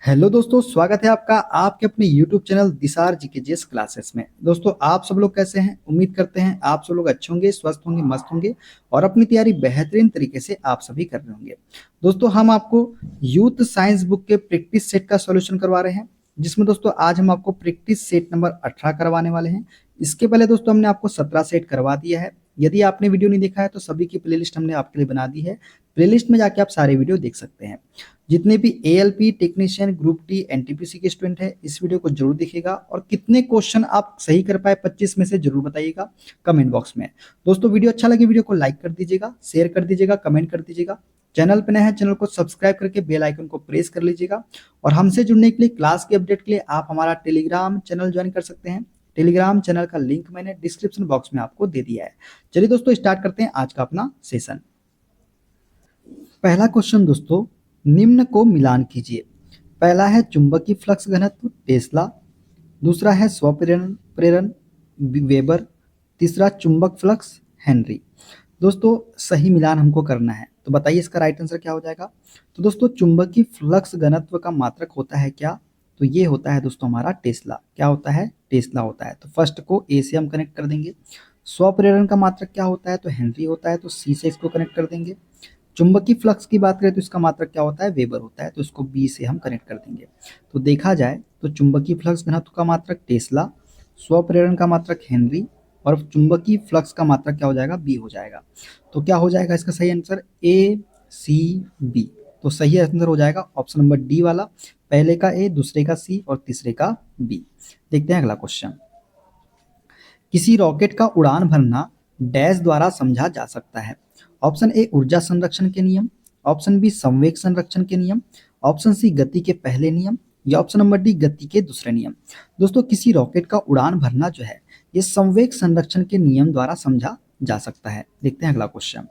Hello दोस्तों, स्वागत है आपका आपके अपने YouTube चैनल दिसार जीकेजीएस क्लासेस में। दोस्तों, आप सब लोग कैसे हैं? उम्मीद करते हैं आप सब लोग अच्छे होंगे, स्वस्थ होंगे, मस्त होंगे और अपनी तैयारी बेहतरीन तरीके से आप सभी कर रहे होंगे। दोस्तों, हम आपको यूथ साइंस बुक के प्रैक्टिस सेट का सॉल्यूशन करवा रहे हैं, जिसमें दोस्तों आज हम आपको प्रैक्टिस सेट नंबर 18 करवाने वाले हैं। इसके पहले दोस्तों हमने आपको 17 सेट करवा दिया है। यदि आपने वीडियो नहीं देखा है तो सभी की प्लेलिस्ट हमने आपके लिए बना दी है। प्लेलिस्ट में जाके आप सारे वीडियो देख सकते हैं। जितने भी ALP technician group D NTPC के स्टूडेंट है, इस वीडियो को जरूर देखिएगा और कितने क्वेश्चन आप सही कर पाए 25 में से जरूर बताइएगा कमेंट बॉक्स में। दोस्तों, वीडियो अच्छा लगे वीडियो को लाइक कर दीजिएगा, शेयर कर दीजिएगा, कमेंट कर दीजिएगा। चैनल पे नए हैं चैनल को सब्सक्राइब करके बेल आइकन को प्रेस कर लीजिएगा। और हमसे जुड़ने के लिए, क्लास के अपडेट के लिए आप हमारा टेलीग्राम चैनल ज्वाइन कर सकते हैं। टेलीग्राम चैनल का लिंक मैंने डिस्क्रिप्शन बॉक्स में आपको दे दिया है। चलिए दोस्तों, स्टार्ट करते हैं आज का अपना सेशन। पहला क्वेश्चन दोस्तों, निम्न को मिलान कीजिए। पहला है चुंबकीय फ्लक्स घनत्व टेस्ला, दूसरा है स्वप्रेरण प्रेरण वेबर, तीसरा चुंबक फ्लक्स हेनरी। दोस्तों, सही मिलान हमको करना है, तो बताइए इसका राइट आंसर क्या हो जाएगा। तो दोस्तों, चुंबकीय फ्लक्स घनत्व का मात्रक होता है क्या? तो ये होता है दोस्तों हमारा टेस्ला। क्या होता है? टेस्ला होता है। तो फर्स्ट को ए से हम कनेक्ट कर देंगे। स्वप्रेरण का मात्रक क्या होता है? तो हेनरी होता है, तो सी से इसको कनेक्ट कर देंगे। चुंबकीय फ्लक्स की बात करें तो इसका मात्रक क्या होता है? वेबर होता है, तो इसको बी से हम कनेक्ट कर देंगे। तो देखा जाए तो चुंबकीय फ्लक्स घनत्व का मात्रक टेस्ला, स्वप्रेरण का मात्रक हेनरी और चुंबकीय फ्लक्स का मात्रक क्या हो जाएगा? बी हो जाएगा। तो क्या हो जाएगा इसका सही आंसर? ए सी बी। तो सही आंसर हो जाएगा ऑप्शन नंबर डी वाला, पहले का ए, दूसरे का सी और तीसरे का बी। देखते हैं अगला क्वेश्चन। किसी रॉकेट का उड़ान भरना डैश द्वारा समझा जा सकता है। ऑप्शन ए ऊर्जा संरक्षण के नियम, ऑप्शन बी संवेग संरक्षण के नियम, ऑप्शन सी गति के पहले नियम या ऑप्शन नंबर डी गति के दूसरे नियम। दोस्तों, किसी रॉकेट का उड़ान भरना जो है ये संवेग संरक्षण के नियम द्वारा समझा जा सकता है। देखते हैं अगला क्वेश्चन।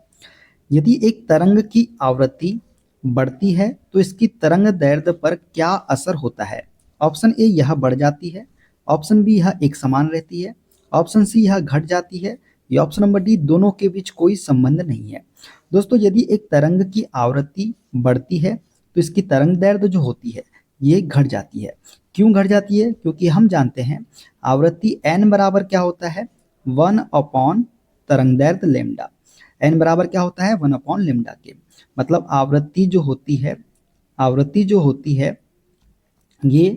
यदि एक तरंग की आवृत्ति बढ़ती है तो इसकी तरंग दैर्ध्य पर क्या असर होता है? ऑप्शन ए यह बढ़ जाती है, ऑप्शन बी यह एक समान रहती है, ऑप्शन सी यह घट जाती है या ऑप्शन नंबर डी दोनों के बीच कोई संबंध नहीं है। दोस्तों, यदि एक तरंग की आवृत्ति बढ़ती है तो इसकी तरंग दैर्ध्य जो होती है ये घट जाती है। क्यों घट जाती है? क्योंकि हम जानते हैं आवृत्ति n बराबर क्या होता है? 1 अपॉन तरंग दैर्ध्य लेमडा। n बराबर क्या होता है? 1 अपॉन लेमडा के। मतलब आवृत्ति जो होती है ये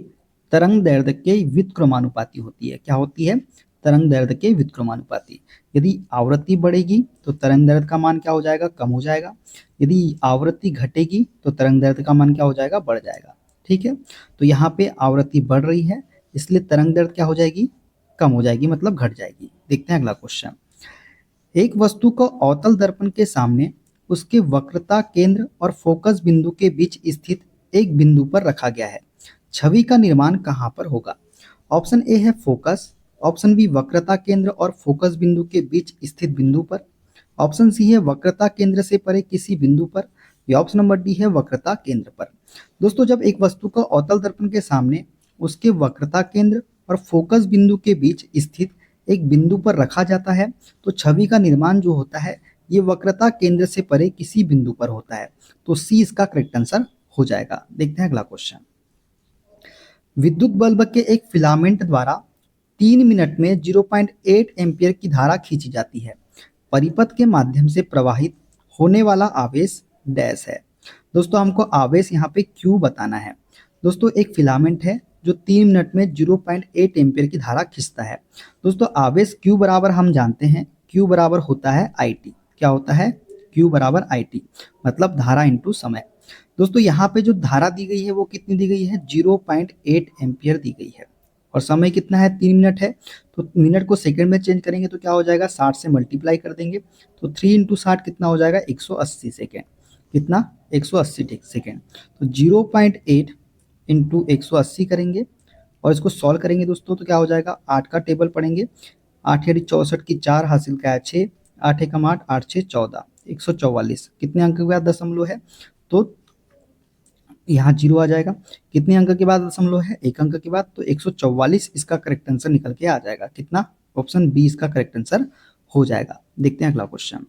तरंग दैर्ध्य के व्युत्क्रमानुपाती होती है। क्या होती है? तरंग दैर्ध्य के व्युत्क्रमानुपाती। यदि आवृत्ति बढ़ेगी तो तरंग दैर्ध्य का मान क्या हो जाएगा? कम हो जाएगा। यदि आवृत्ति घटेगी तो तरंग दैर्ध्य का मान क्या हो जाएगा? बढ़ जाएगा। ठीक है, तो यहाँ पे आवृत्ति बढ़ रही है इसलिए तरंग दैर्ध्य क्या हो जाएगी? कम हो जाएगी, मतलब घट जाएगी। देखते हैं अगला क्वेश्चन। एक वस्तु को अवतल दर्पण के सामने उसके वक्रता केंद्र और फोकस बिंदु के बीच स्थित एक बिंदु पर रखा गया है। छवि का निर्माण कहाँ पर होगा? ऑप्शन ए है फोकस, ऑप्शन बी वक्रता केंद्र और फोकस बिंदु के बीच स्थित बिंदु पर, ऑप्शन सी है वक्रता केंद्र से परे किसी बिंदु पर या ऑप्शन नंबर डी है वक्रता केंद्र पर। दोस्तों, जब एक वस्तु को अवतल दर्पण के सामने उसके वक्रता केंद्र और फोकस बिंदु के बीच स्थित एक बिंदु पर रखा जाता है तो छवि का निर्माण जो होता है ये वक्रता केंद्र से परे किसी बिंदु पर होता है। तो सी इसका करेक्ट आंसर हो जाएगा। देखते हैं अगला क्वेश्चन। विद्युत बल्ब के एक फिलामेंट द्वारा 3 मिनट में 0.8 एम्पियर की धारा खींची जाती है। परिपथ के माध्यम से प्रवाहित होने वाला आवेश डैश है। दोस्तों, हमको आवेश यहाँ पे क्यू बताना है। दोस्तों, एक फिलामेंट है जो 3 मिनट में 0.8 एम्पियर की धारा खींचता है। दोस्तों, आवेश क्यू बराबर हम जानते हैं, क्यू बराबर होता है आई टी। क्या होता है? क्यू बराबर आई टी, मतलब धारा इंटू समय। दोस्तों, यहाँ पे जो धारा दी गई है वो कितनी दी गई है? 0.8 एम्पियर दी गई है और समय कितना है? 3 मिनट है। तो मिनट को सेकंड में चेंज करेंगे तो क्या हो जाएगा? 60 से मल्टीप्लाई कर देंगे तो 3 इंटू 60 कितना हो जाएगा? 180 सेकेंड। कितना? 180 सेकेंड। तो 0.8 इंटू 180 करेंगे और इसको सॉल्व करेंगे दोस्तों तो क्या हो जाएगा? 8 का टेबल पढ़ेंगे। 8 यानी 64 की 4 हासिल का है 6, 8 एकम 8, 8 6 14, 144। कितने अंक के बाद दशमलव है? तो यहाँ 0 आ जाएगा। कितने अंक के बाद दशमलव है? 1 अंक के बाद, तो 144 इसका करेक्ट आंसर निकल के आ जाएगा। कितना? ऑप्शन बी इसका करेक्ट आंसर हो जाएगा। देखते हैं अगला क्वेश्चन।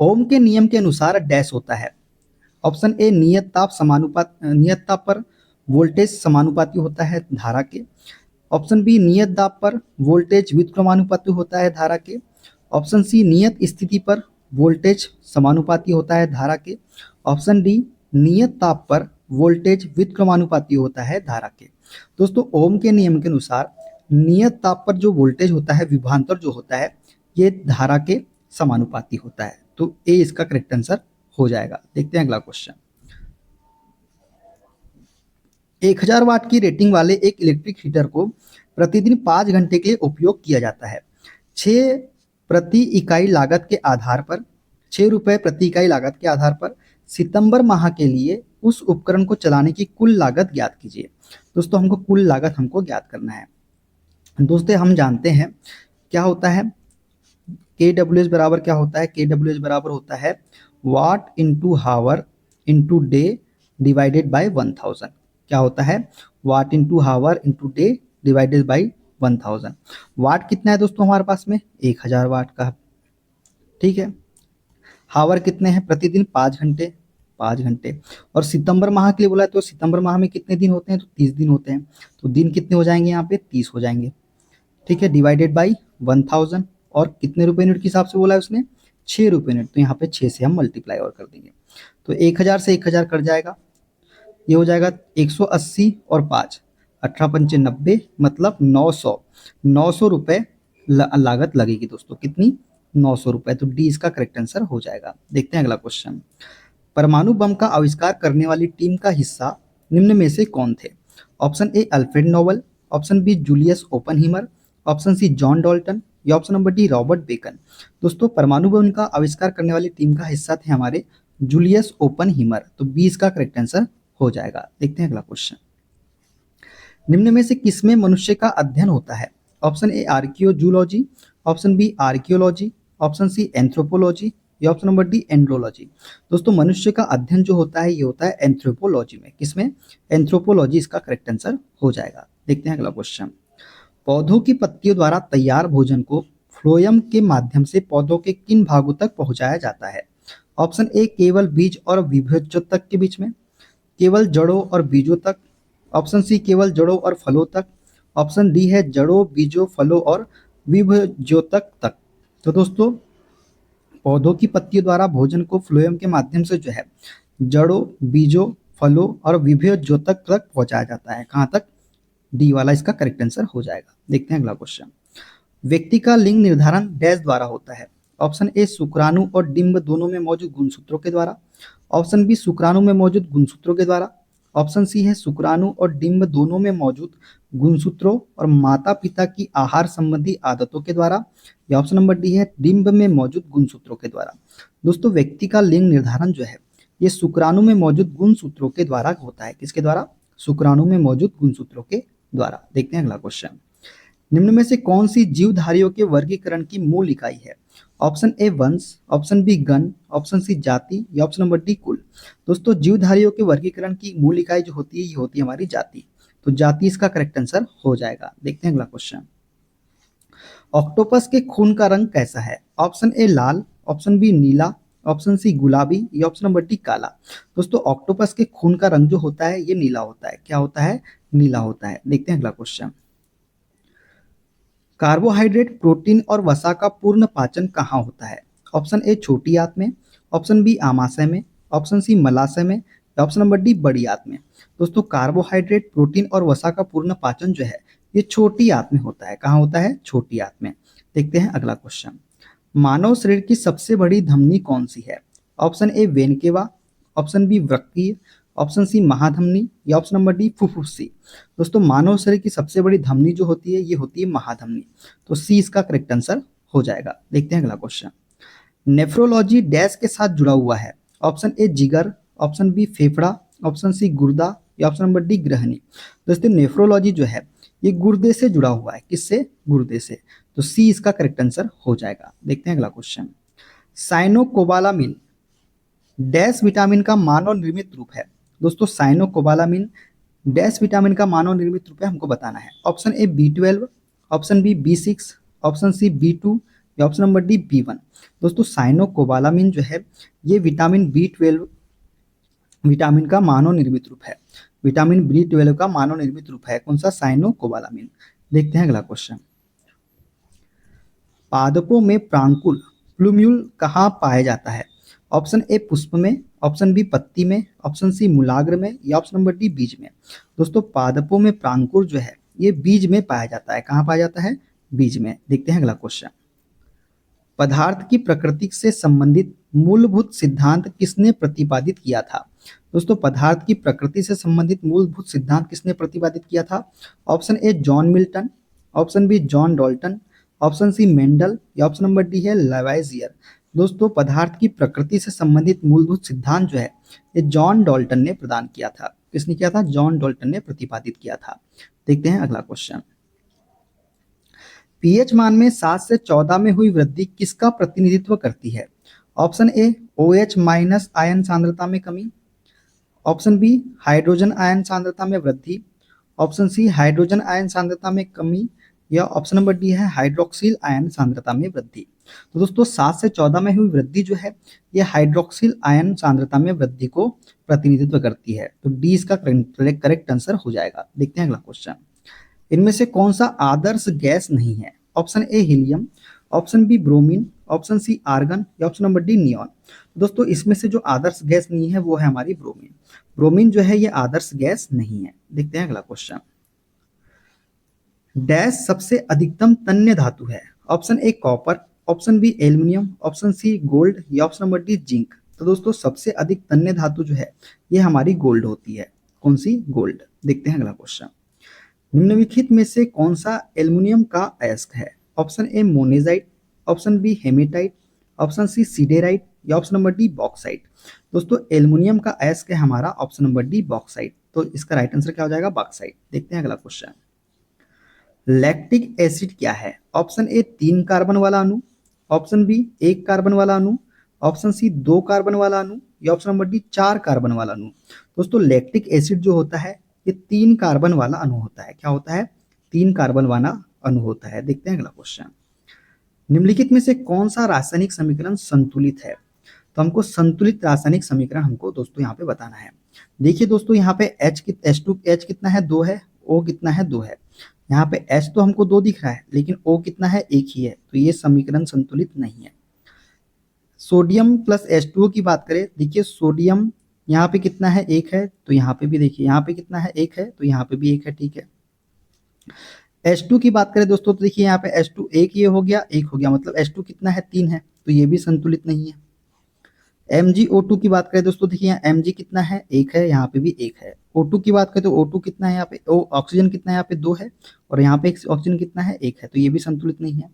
ओम के नियम के अनुसार डैश होता है। ऑप्शन ए नियत ताप पर वोल्टेज समानुपाती होता है धारा के। ऑप्शन बी, नियत दाब पर वोल्टेज व्युत्क्रमानुपाती होता है धारा के। ऑप्शन सी, नियत स्थिति पर वोल्टेज समानुपाती होता है धारा के। ऑप्शन डी, नियत ताप पर वोल्टेज व्युत्क्रमानुपाती होता है धारा के। दोस्तों, ओम के नियम के अनुसार नियत ताप पर जो वोल्टेज होता है, विभवांतर जो होता है, ये धारा के समानुपाती होता है। तो ए इसका करेक्ट आंसर हो जाएगा। देखते हैं अगला क्वेश्चन। 1000 वाट की रेटिंग वाले एक इलेक्ट्रिक हीटर को प्रतिदिन 5 घंटे के लिए उपयोग किया जाता है। 6 प्रति इकाई लागत के आधार पर 6 रुपए प्रति इकाई लागत के आधार पर सितंबर माह के लिए उस उपकरण को चलाने की कुल लागत ज्ञात कीजिए। दोस्तों, हमको कुल लागत ज्ञात करना है। दोस्तों, हम जानते हैं क्या होता है KWH बराबर क्या होता है। KWH बराबर होता है watt into hour into day divided by 1000। क्या होता है? Watt into hour into day divided by 1000। Watt कितना है दोस्तों हमारे पास में? 1000 वाट का। ठीक है। हावर कितने हैं? प्रतिदिन 5 घंटे, 5 घंटे। और सितंबर माह के लिए बोला है, तो सितंबर माह में कितने दिन होते हैं? तो 30 दिन होते हैं। तो दिन कितने हो जाएंगे यहाँ पे? 30 हो जाएंगे। ठीक है, डिवाइडेड बाई 1000। और कितने रुपए यूनिट के हिसाब से बोला है उसने? 6 रुपए यूनिट। तो यहाँ पे 6 से हम मल्टीप्लाई और कर देंगे। तो 1000 से 1000 कट जाएगा, ये हो जाएगा 180 और 5 18 पंचे 90, मतलब 900 रुपए लागत लगेगी दोस्तों। कितनी? 900 रुपए। तो डी इसका करेक्ट आंसर हो जाएगा। देखते हैं अगला क्वेश्चन। परमाणु बम का आविष्कार करने वाली टीम का हिस्सा निम्न में से कौन थे? Option A, Alfred Nobel. Option B, Julius Oppenheimer. Option C, John Dalton. या option number D, Robert Bacon. दोस्तों, परमाणु बम का आविष्कार करने वाली टीम का हिस्सा थे हमारे जूलियस ओपनहीमर। तो बी इसका करेक्ट आंसर हो जाएगा। देखते हैं अगला क्वेश्चन। निम्न में से किसमें मनुष्य का अध्ययन होता है? Option A, archaeozoology. Option B, archaeology. Option C, anthropology. या ऑप्शन नंबर डी, एंड्रोलॉजी। दोस्तों, मनुष्य का अध्ययन जो होता है, ये होता है एंथ्रोपोलॉजी में। किसमें? एंथ्रोपोलॉजी इसका करेक्ट आंसर हो जाएगा। देखते हैं अगला क्वेश्चन। पौधों की पत्तियों द्वारा तैयार भोजन को फ्लोएम के माध्यम से पौधों के किन भागों तक पहुंचाया जाता है? ऑप्शन ए, केवल बीज और विभोजोतक के बीच में। केवल जड़ों और बीजों तक। ऑप्शन सी, केवल जड़ों और फलों तक। ऑप्शन डी है जड़ों, बीजों, फलों और विभोजोतक तक। तो दोस्तों, पौधों की पत्तियों द्वारा भोजन को फ्लोएम के माध्यम से जो है जड़ों, बीजों, फलों और विभोजोतक तक पहुंचाया जाता है। कहाँ तक? डी वाला इसका करेक्ट आंसर हो जाएगा। देखते हैं अगला क्वेश्चन। व्यक्ति का लिंग निर्धारण डैश द्वारा होता है? ऑप्शन ए, शुक्राणु और डिंब दोनों में मौजूद गुणसूत्रों के द्वारा। ऑप्शन बी, शुक्राणु में मौजूद गुणसूत्रों के द्वारा। ऑप्शन सी है शुक्राणु और डिंब दोनों में मौजूद गुणसूत्रों और माता पिता की आहार संबंधी आदतों के द्वारा। या ऑप्शन नंबर डी है डिंब में मौजूद गुणसूत्रों के द्वारा। दोस्तों, व्यक्ति का लिंग निर्धारण जो है ये शुक्राणु में मौजूद गुणसूत्रों के द्वारा होता है। किसके द्वारा? शुक्राणु में मौजूद गुणसूत्रों के द्वारा। देखते हैं अगला क्वेश्चन। निम्न में से कौन सी जीवधारियों के वर्गीकरण की मूल इकाई है? ऑप्शन ए, वंश। ऑप्शन बी, गण। ऑप्शन सी, जाति। या ऑप्शन नंबर डी, कुल। दोस्तों, जीवधारियों के वर्गीकरण की मूल इकाई जो होती है, ये होती है हमारी जाति। तो जाति इसका करेक्ट आंसर हो जाएगा। देखते हैं अगला क्वेश्चन। ऑक्टोपस के खून का रंग कैसा है? ऑप्शन ए, लाल। ऑप्शन बी, नीला। ऑप्शन सी, गुलाबी। या ऑप्शन नंबर डी, काला। दोस्तों, ऑक्टोपस के खून का रंग जो होता है ये नीला होता है। क्या होता है? नीला होता है। देखते हैं अगला क्वेश्चन। कार्बोहाइड्रेट, प्रोटीन और वसा का पूर्ण पाचन कहाँ होता है? ऑप्शन ए, छोटी आंत में। ऑप्शन बी, आमाशय में। ऑप्शन सी, मलाशय में। या ऑप्शन नंबर डी, बड़ी आंत में। दोस्तों, कार्बोहाइड्रेट, प्रोटीन और वसा का पूर्ण पाचन जो है ये छोटी आंत में होता है। कहाँ होता है? छोटी आंत में। देखते हैं अगला क्वेश्चन। मानव शरीर की सबसे बड़ी धमनी कौन सी है? Option A, vena cava. Option B, वृक्कीय। ऑप्शन सी, महाधमनी। या ऑप्शन नंबर डी, फुफ्फुसी। दोस्तों, मानव शरीर की सबसे बड़ी धमनी जो होती है ये होती है महाधमनी। तो सी इसका करेक्ट आंसर हो जाएगा। देखते हैं अगला क्वेश्चन। नेफ्रोलॉजी डैश के साथ जुड़ा हुआ है? ऑप्शन ए, जिगर। ऑप्शन बी, फेफड़ा। ऑप्शन सी, गुर्दा। या ऑप्शन नंबर डी, ग्रहणी। दोस्तों, नेफ्रोलॉजी जो है ये गुर्दे से जुड़ा हुआ है। किससे? गुर्दे से। तो सी इसका करेक्ट आंसर हो जाएगा। देखते हैं अगला क्वेश्चन। साइनोकोबालामिन डैश विटामिन का मानव निर्मित रूप है? दोस्तों, साइनोकोबालामिन डैश विटामिन का मानव निर्मित रूप है, हमको बताना है। Option A, B12। Option B, B6। Option C, B2। या ऑप्शन नंबर डी, B1। दोस्तों, साइनोकोबालामिन जो है ये विटामिन B12 विटामिन का मानव निर्मित रूप है। विटामिन B12 का मानव निर्मित रूप है कौन सा? साइनोकोबालामिन। देखते हैं अगला क्वेश्चन। पादपों में प्रांकुल प्लूम्यूल कहाँ पाया जाता है? ऑप्शन ए पुष्प में, ऑप्शन बी पत्ती में, ऑप्शन सी मूलाग्र में, या ऑप्शन नंबर डी बीज में। दोस्तों पादपों में प्रांकुर जो है ये बीज में पाया जाता है। कहाँ पाया जाता है? बीज में। देखते हैं अगला क्वेश्चन। पदार्थ की प्रकृति से संबंधित मूलभूत सिद्धांत किसने प्रतिपादित किया था? दोस्तों पदार्थ की प्रकृति से संबंधित मूलभूत सिद्धांत किसने प्रतिपादित किया था? Option A John Milton, option B John Dalton, option C Mendel, या ऑप्शन नंबर डी है लैवाइजियर। दोस्तों पदार्थ की प्रकृति से संबंधित मूलभूत सिद्धांत जो है ये जॉन डाल्टन ने प्रदान किया था। किसने किया था? जॉन डाल्टन ने प्रतिपादित किया था। देखते हैं अगला क्वेश्चन। पीएच मान में 7 से 14 में हुई वृद्धि किसका प्रतिनिधित्व करती है? ऑप्शन ए OH माइनस आयन सांद्रता में कमी, ऑप्शन बी हाइड्रोजन आयन सांद्रता में वृद्धि, ऑप्शन सी हाइड्रोजन आयन सांद्रता में कमी, या ऑप्शन नंबर डी है हाइड्रोक्सिल आयन सांद्रता में वृद्धि। तो दोस्तों 7 से 14 में हुई वृद्धि जो है ये हाइड्रोक्सिल आयन सांद्रता में वृद्धि को प्रतिनिधित्व करती है। तो डी इसका करेक्ट आंसर हो जाएगा। देखते हैं अगला क्वेश्चन। इनमें से कौन सा आदर्श गैस नहीं है? Option A helium, option B bromine, option C argon, या ऑप्शन नंबर डी नियॉन। दोस्तों इसमें से जो आदर्श गैस नहीं है वो है हमारी ब्रोमीन। ब्रोमीन जो है ये आदर्श गैस नहीं है। देखते हैं अगला क्वेश्चन। डैश सबसे अधिकतम तन्य धातु है? Option A copper, option B aluminium, option C gold, या ऑप्शन नंबर डी जिंक। तो दोस्तों सबसे अधिक तन्य धातु जो है ये हमारी गोल्ड होती है। कौन सी? गोल्ड। देखते हैं अगला क्वेश्चन। निम्नलिखित में से कौन सा एल्युमिनियम का अयस्क है? Option A monazite, option B haematite, option C siderite, या ऑप्शन नंबर डी बॉक्साइट। दोस्तों एल्युमिनियम का अयस्क है हमारा ऑप्शन नंबर डी बॉक्साइट। तो इसका राइट आंसर क्या हो जाएगा? बॉक्साइट। देखते हैं अगला क्वेश्चन। लैक्टिक एसिड क्या है? ऑप्शन ए 3 कार्बन वाला अणु, ऑप्शन बी 1 कार्बन वाला अणु, ऑप्शन सी 2 कार्बन वाला अणु, या ऑप्शन नंबर डी 4 कार्बन वाला अणु। दोस्तों लैक्टिक एसिड जो होता है ये 3 कार्बन वाला अणु होता है। क्या होता है? 3 कार्बन वाला अणु होता है। देखते हैं अगला क्वेश्चन। निम्नलिखित में से कौन सा रासायनिक समीकरण संतुलित है? तो हमको संतुलित रासायनिक समीकरण हमको दोस्तों यहाँ पे बताना है। देखिए दोस्तों यहाँ पे H कितना है? 2 है। O कितना है? 2 है। यहाँ पे H तो हमको 2 दिख रहा है लेकिन O कितना है? 1 ही है। तो ये समीकरण संतुलित नहीं है। सोडियम प्लस H2O की बात करें, देखिए सोडियम यहाँ पे कितना है? 1 है। तो यहाँ पे भी देखिए यहाँ पे कितना है? 1 है। तो यहाँ पे भी 1 है। ठीक है। H2 की बात करें दोस्तों तो देखिए यहाँ पे H2 1 ये हो गया, 1 हो गया, मतलब H2 कितना है? 3 है। तो ये भी संतुलित नहीं है। MgO2 की बात करें दोस्तों देखिए यहाँ Mg कितना है? 1 है। यहाँ पे भी 1 है। O2 की बात करें तो O2 कितना है? यहाँ पे ऑक्सीजन कितना है? यहाँ पे 2 है। और यहाँ पे ऑक्सीजन कितना है? 1 है। तो ये भी संतुलित नहीं है।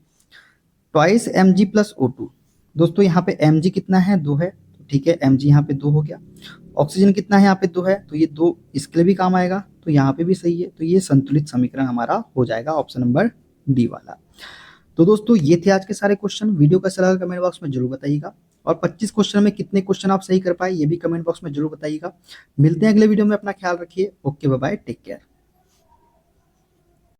Twice Mg plus O2। दोस्तों यहाँ पे Mg कितना है? 2 है। तो ठीक है, Mg यहाँ पे 2 हो गया। ऑक्सीजन कितना है? यहाँ पे 2 है। तो ये 2 इसके लिए भी काम आएगा। तो यहाँ पे भी सही है। तो ये संतुलित समीकरण हमारा हो जाएगा ऑप्शन नंबर डी वाला। तो दोस्तों ये थे आज के सारे क्वेश्चन। वीडियो कैसा लगा कमेंट बॉक्स में जरूर बताइएगा। और 25 क्वेश्चन में कितने क्वेश्चन आप सही कर पाए ये भी कमेंट बॉक्स में जरूर बताइएगा। मिलते हैं अगले वीडियो में। अपना ख्याल रखिए। Okay bye bye, take care.